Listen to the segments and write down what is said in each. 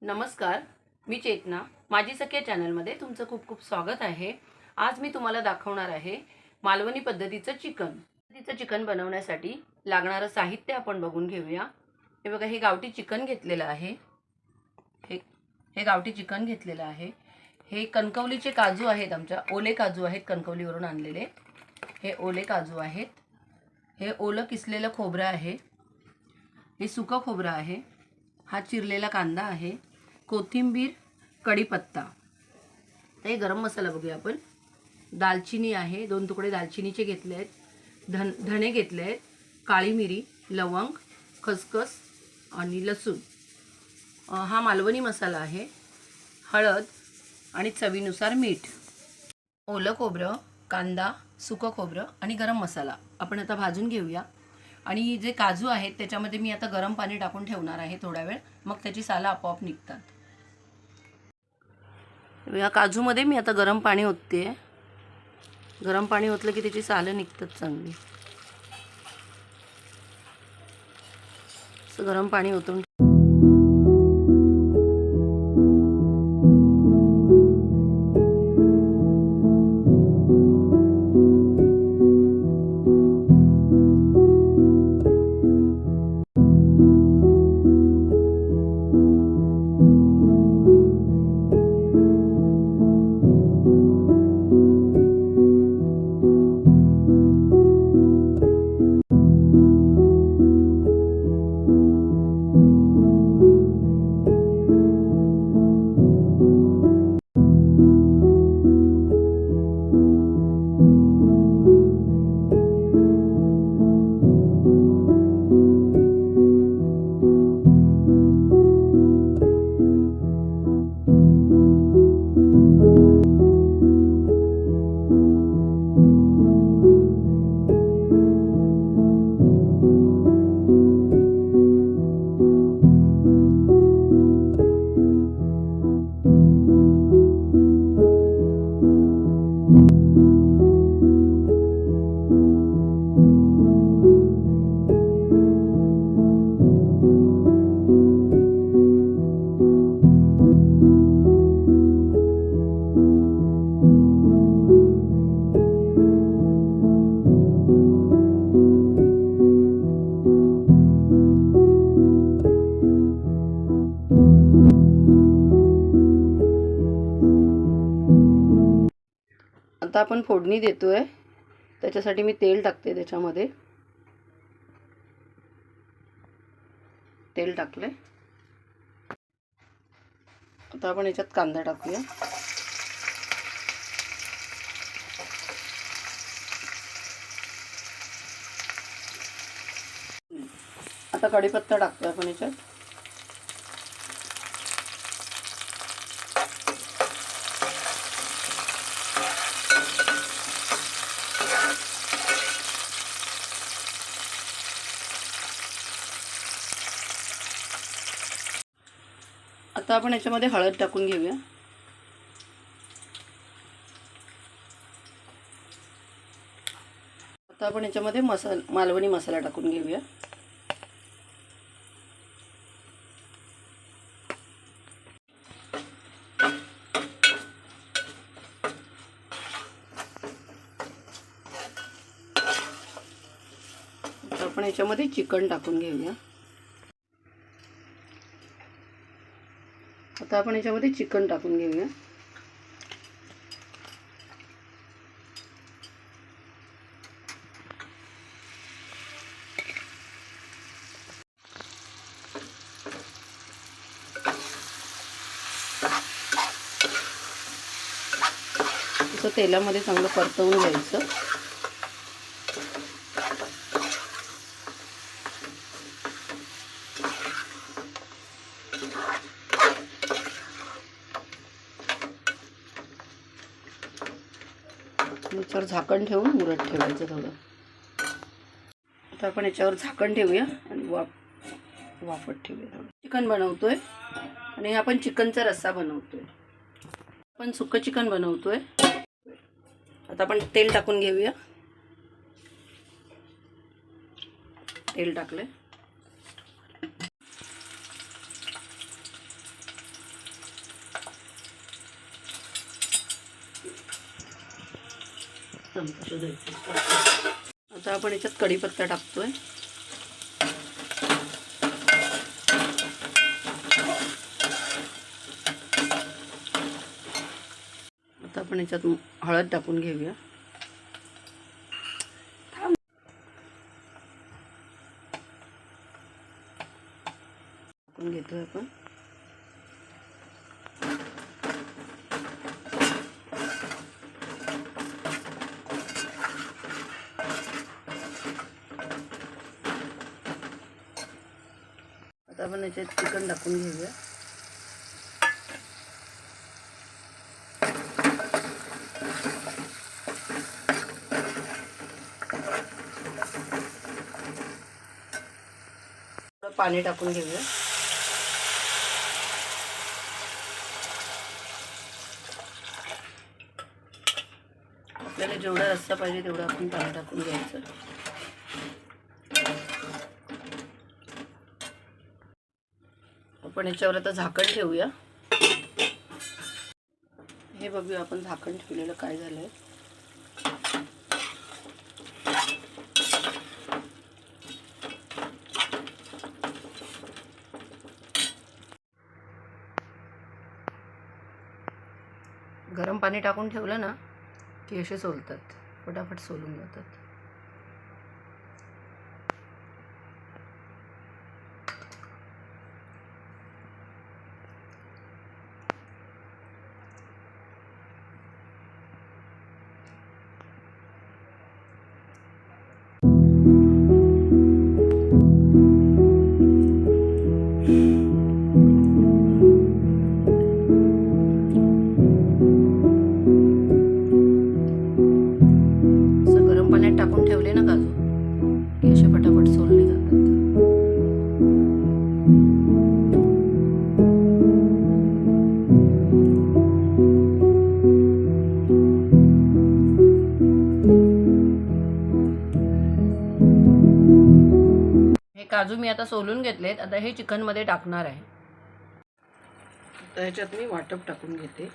नमस्कार, मी चेतना. माझी सख्या चॅनलमध्ये तुमचं खूप खूप स्वागत आहे. आज मी तुम्हाला दाखवणार आहे मालवणी पद्धतीचं चिकन बनवण्यासाठी लागणारं साहित्य आपण बघून घेऊया. हे बघा, हे गावठी चिकन घेतलेलं आहे. हे गावठी चिकन घेतलेलं आहे. हे कणकवलीचे काजू आहेत, आमच्या ओले काजू आहेत, कणकवलीवरून आणलेले. हे ओले काजू आहेत. हे ओलं किसलेलं खोबरं आहे. हे सुकं खोबरं आहे. हा चिरलेला कांदा आहे. कोथिंबीर, कढीपत्ता. हे गरम मसाला बघूया आपण. दालचिनी आहे, 2 तुकडे दालचिनीचे घेतले आहेत. धणे घेतले आहेत. काळी मिरी, लवंग, खसखस आणि लसूण. हा मालवणी मसाला आहे. हळद आणि चवीनुसार मीठ. ओलं खोबरं, कांदा, सुकं खोबरं आणि गरम मसाला आपण आता भाजून घेऊया. आणि जे काजू आहेत त्याच्यामध्ये मी आता गरम पाणी टाकून ठेवणार आहे थोडा वेळ, मग त्याची सालं आपोआप निघतात. या काजूमध्ये मी आता गरम पाणी ओतते. गरम पाणी ओतलं की त्याची सालं निघतात चांगली. असं गरम पाणी ओतून आता आपण फोडणी देतोय. त्याच्यासाठी मी तेल टाकते. त्याच्यामध्ये तेल टाकले. आता आपण याच्यात कांदा टाकूया. आता कढीपत्ता टाकतोय आपण याच्यात. आता आपण याच्यामध्ये हळद टाकून घेऊया. आता आपण याच्यामध्ये मालवणी मसाला टाकून घेऊया. आता आपण याच्यामध्ये चिकन टाकून घेऊया. आता आपण याच्यामध्ये चिकन टाकून घेऊया. असं तेलामध्ये चांगलं परतवून घ्यायचं. याच्यावर झाकण ठेवून मुरत ठेवायचं थोडं. आता आपण याच्यावर झाकण ठेवूया आणि वाफत ठेवूया. थोडं चिकन बनवतोय आणि आपण चिकनचा रस्सा बनवतोय. आपण सुकं चिकन बनवतोय. आता आपण तेल टाकून घेऊया. तेल टाकले. चमचा शोधायचा. आता आपण याच्यात कढीपत्ता टाकतोय. आता आपण याच्यात हळद टाकून घेऊया. टाकून घेतोय आपण. आता आपण याच्यात चिकन टाकून घेऊया. थोडं पाणी टाकून घेऊया. आपल्याला जेवढा रस्सा पाहिजे तेवढं आपण पाणी टाकून घ्यायचं. आपण याच्यावर आता झाकण ठेवूया. हे बघूया आपण झाकण ठेवलेलं काय झालंय. गरम पाणी टाकून ठेवलं ना की असे सोलतात, फटाफट सोलून जातात. पाण्यात टाकून ठेवले ना काजू की असे फटाफट सोलले जातात. हे काजू मी आता सोलून घेतलेत. आता हे चिकन मध्ये टाकणार आहे. तर ह्याच्यात मी वाटप टाकून घेते.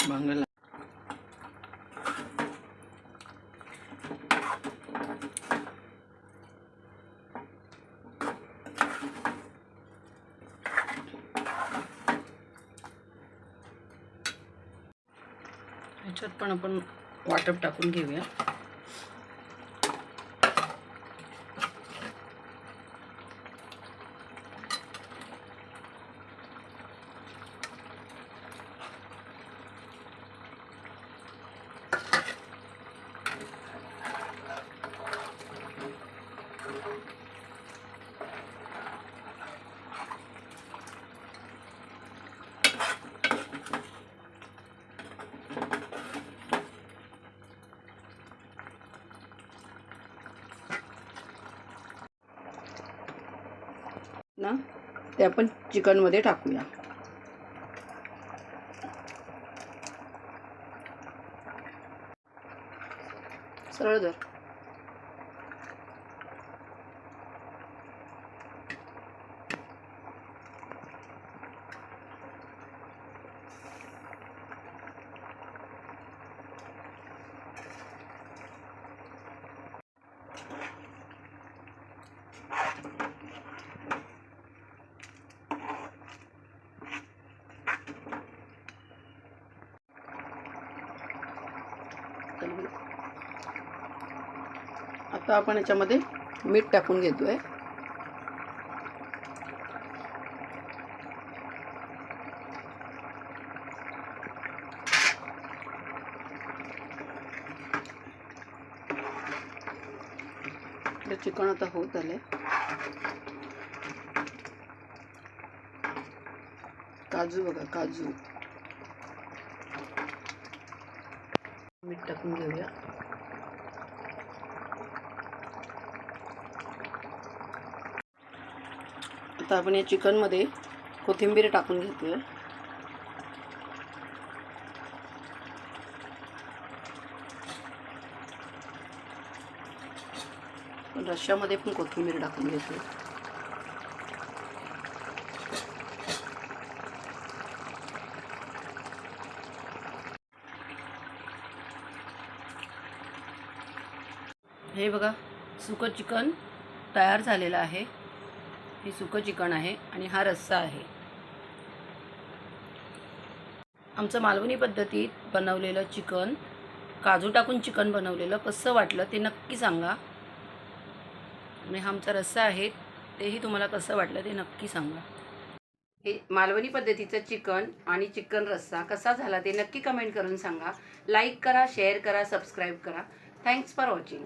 भांगला ह्याच्यात पण आपण वाटप टाकून घेऊया. ना ते आपण चिकन मध्ये टाकूया. सरळ धर. आता आपण याच्यामध्ये मीठ टाकून घेतोय. चिकन आता होत आलंय. काजू बघा, काजू. मीठ टाकून घेऊया. आता आपण या चिकनमध्ये कोथिंबीर टाकून घेतोय. रश्श्यामध्ये पण कोथिंबीर टाकून घेतोय. हे बघा, सुकं चिकन तयार झालेलं आहे. हे सुकं चिकन आहे आणि हा रस्सा आहे. आमचं मालवणी पद्धतीत बनवलेलं चिकन, काजू टाकून चिकन बनवलेलं कसं वाटलं ते नक्की सांगा. आणि हा आमचा रस्सा आहे, तेही तुम्हाला कसं वाटलं ते नक्की सांगा. हे मालवणी पद्धतीचं चिकन आणि चिकन रस्सा कसा झाला ते नक्की कमेंट करून सांगा. लाईक करा, शेअर करा, सबस्क्राईब करा. Thanks for watching.